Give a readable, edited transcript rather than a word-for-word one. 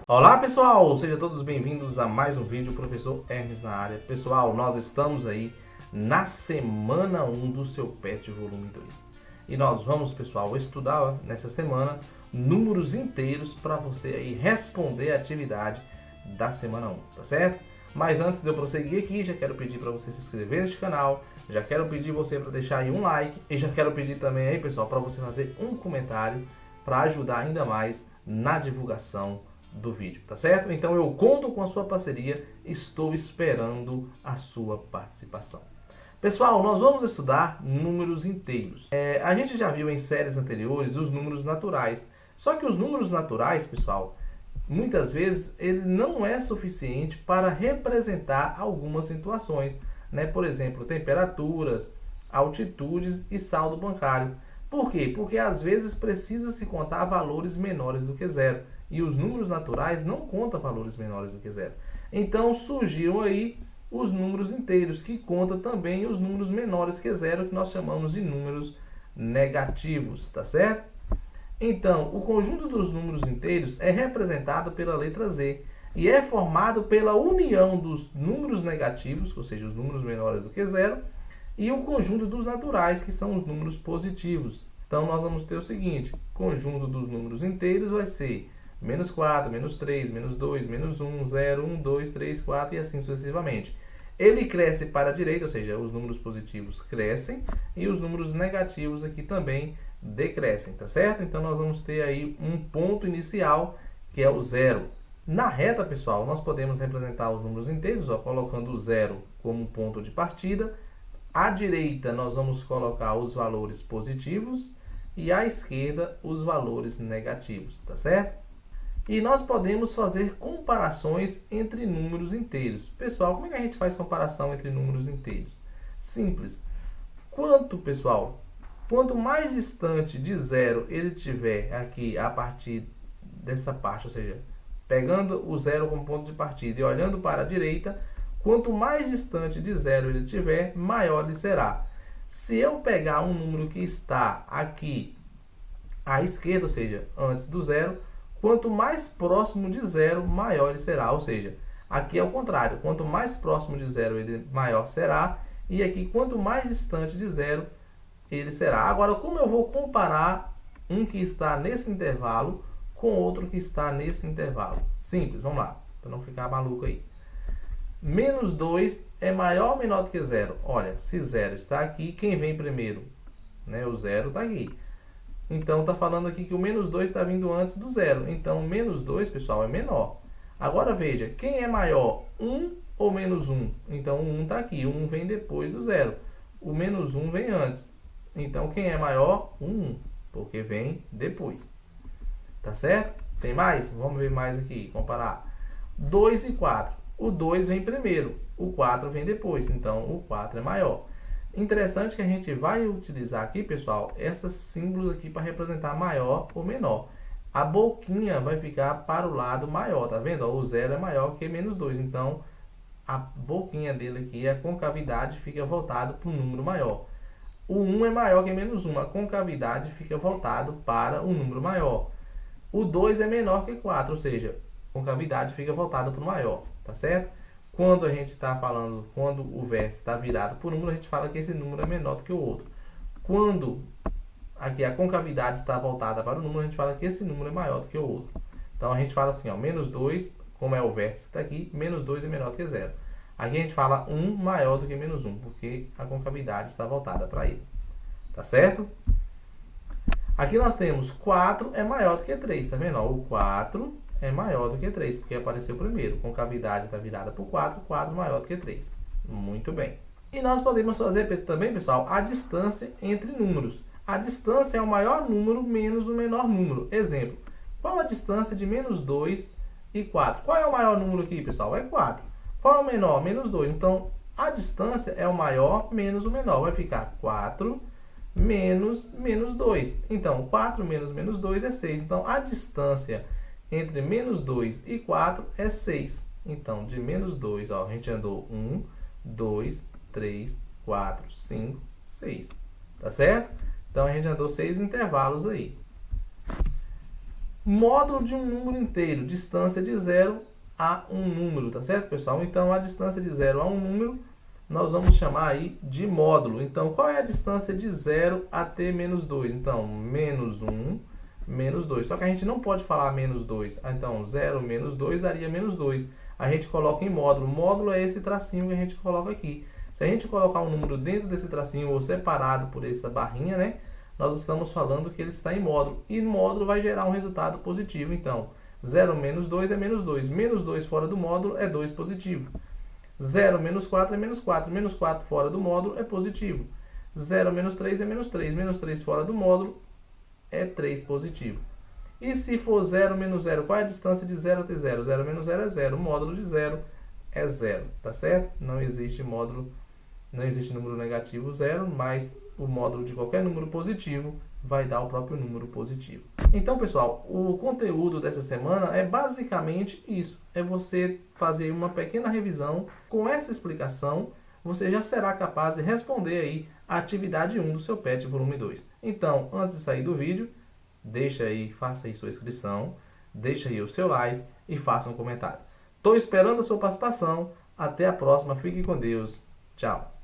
Olá pessoal, sejam todos bem-vindos a mais um vídeo, professor Hermes na área. Pessoal, nós estamos aí na semana 1 do seu PET volume 2. E nós vamos, pessoal, estudar nessa semana números inteiros para você aí responder a atividade da semana 1, tá certo? Mas antes de eu prosseguir aqui, já quero pedir para você se inscrever neste canal, já quero pedir você para deixar aí um like e já quero pedir também aí, pessoal, para você fazer um comentário para ajudar ainda mais na divulgação do vídeo, tá certo? Então eu conto com a sua parceria, estou esperando a sua participação. Pessoal, nós vamos estudar números inteiros. A gente já viu em séries anteriores os números naturais, só que os números naturais, pessoal, muitas vezes ele não é suficiente para representar algumas situações, né? Por exemplo, temperaturas, altitudes e saldo bancário. Por quê? Porque às vezes precisa se contar valores menores do que zero. E os números naturais não contam valores menores do que zero. Então surgiram aí os números inteiros, que contam também os números menores que zero, que nós chamamos de números negativos, tá certo? Então, o conjunto dos números inteiros é representado pela letra Z e é formado pela união dos números negativos, ou seja, os números menores do que zero, e o conjunto dos naturais, que são os números positivos. Então nós vamos ter o seguinte: conjunto dos números inteiros vai ser menos 4, menos 3, menos 2, menos 1, 0, 1, 2, 3, 4 e assim sucessivamente. Ele cresce para a direita, ou seja, os números positivos crescem e os números negativos aqui também decrescem, tá certo? Então nós vamos ter aí um ponto inicial, que é o zero. Na reta, pessoal, nós podemos representar os números inteiros, colocando o zero como ponto de partida. À direita nós vamos colocar os valores positivos e à esquerda os valores negativos, tá certo? E nós podemos fazer comparações entre números inteiros. Pessoal, como é que a gente faz comparação entre números inteiros? Simples. Quanto mais distante de zero ele tiver aqui a partir dessa parte, ou seja, pegando o zero como ponto de partida e olhando para a direita, quanto mais distante de zero ele tiver, maior ele será. Se eu pegar um número que está aqui à esquerda, ou seja, antes do zero, quanto mais próximo de zero, maior ele será. Ou seja, aqui é o contrário. Quanto mais próximo de zero, ele maior será. E aqui, quanto mais distante de zero, ele será. Agora, como eu vou comparar um que está nesse intervalo com outro que está nesse intervalo? Simples, vamos lá, para não ficar maluco aí. Menos 2 é maior ou menor do que zero? Olha, se zero está aqui, quem vem primeiro? O zero está aqui. Então está falando aqui que o menos 2 está vindo antes do zero. Então menos 2, pessoal, é menor. Agora veja, quem é maior? 1 ou menos 1? Então o 1 está aqui, o 1 vem depois do zero. O menos 1 vem antes. Então quem é maior? O 1, porque vem depois. Tá certo? Tem mais? Vamos ver mais aqui, comparar. 2 e 4. O 2 vem primeiro, o 4 vem depois. Então o 4 é maior. Interessante que a gente vai utilizar aqui, pessoal, esses símbolos aqui para representar maior ou menor. A boquinha vai ficar para o lado maior, tá vendo? O zero é maior que menos 2, então a boquinha dele aqui, a concavidade, fica voltada para o número maior. O 1 é maior que menos 1, a concavidade fica voltada para o número maior. O 2 é menor que 4, ou seja, a concavidade fica voltada para o maior, tá certo? Quando a gente está falando, quando o vértice está virado por número, a gente fala que esse número é menor do que o outro. Quando aqui a concavidade está voltada para o número, a gente fala que esse número é maior do que o outro. Então a gente fala assim, menos 2, como é o vértice que está aqui, menos 2 é menor do que zero. Aqui a gente fala 1 maior do que menos 1, porque a concavidade está voltada para ele. Tá certo? Aqui nós temos 4 é maior do que 3, tá vendo? O 4 é maior do que 3, porque apareceu primeiro. Concavidade está virada por 4, 4 maior do que 3. Muito bem. E nós podemos fazer também, pessoal, a distância entre números. A distância é o maior número menos o menor número. Exemplo, qual a distância de menos 2 e 4? Qual é o maior número aqui, pessoal? É 4. Qual é o menor? Menos 2. Então, a distância é o maior menos o menor. Vai ficar 4 menos 2. Então, 4 menos 2 é 6. Então, a distância entre menos 2 e 4 é 6. Então, de menos 2, ó, a gente andou 1, 2, 3, 4, 5, 6. Tá certo? Então, a gente andou 6 intervalos aí. Módulo de um número inteiro, distância de 0 a um número, tá certo, pessoal? Então, a distância de 0 a um número, nós vamos chamar aí de módulo. Então, qual é a distância de 0 até menos 2? Então, menos 1, menos 2. Só que a gente não pode falar menos 2. Então, 0 menos 2 daria menos 2. A gente coloca em módulo. Módulo é esse tracinho que a gente coloca aqui. Se a gente colocar um número dentro desse tracinho ou separado por essa barrinha, né? Nós estamos falando que ele está em módulo. E módulo vai gerar um resultado positivo. Então, 0 menos 2 é menos 2. Menos 2 fora do módulo é 2 positivo. 0 menos 4 é menos 4. Menos 4 fora do módulo é positivo. 0 menos 3 é menos 3. Menos 3 fora do módulo é 3 positivo. E se for 0 menos 0, qual é a distância de 0 até 0? 0 menos 0 é 0. O módulo de 0 é 0. Tá certo? Não existe módulo, não existe número negativo 0, mas o módulo de qualquer número positivo vai dar o próprio número positivo. Então, pessoal, o conteúdo dessa semana é basicamente isso. É você fazer uma pequena revisão. Com essa explicação, você já será capaz de responder aí a atividade 1 do seu PET volume 2. Então, antes de sair do vídeo, deixa aí, faça aí sua inscrição, deixa aí o seu like e faça um comentário. Estou esperando a sua participação. Até a próxima. Fique com Deus. Tchau.